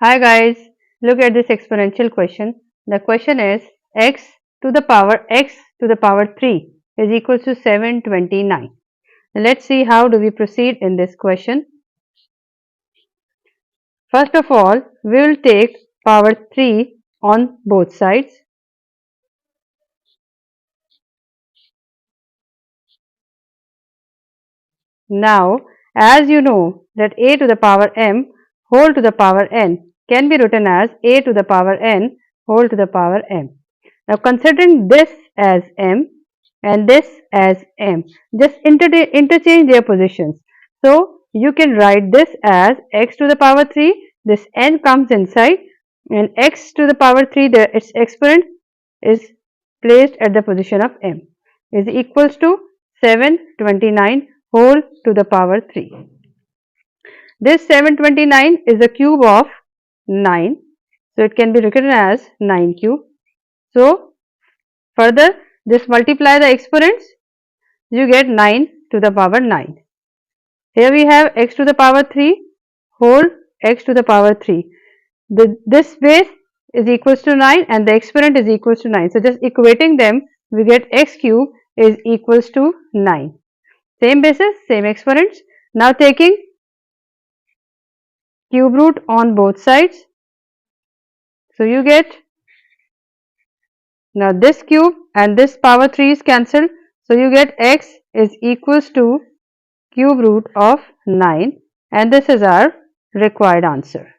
Hi guys, look at this exponential question. The question is x to the power 3 is equal to 729. Let's see how do we proceed in this question. First of all, we will take power 3 on both sides. Now, as you know that a to the power m whole to the power n can be written as a to the power n whole to the power m. Now, considering this as m and this as m, just interchange their positions. So, you can write this as x to the power 3, this n comes inside, and x to the power 3, its exponent is placed at the position of m, is equals to 729 whole to the power 3. This 729 is the cube of 9, so it can be written as 9 cube. So, further just multiply the exponents, you get 9 to the power 9. Here we have x to the power 3 whole x to the power 3. This base is equals to 9 and the exponent is equals to 9. So, just equating them, we get x cube is equals to 9. Same basis, same exponents. Now, taking cube root on both sides. So, you get, now this cube and this power 3 is cancelled. So, you get x is equals to cube root of 9, and this is our required answer.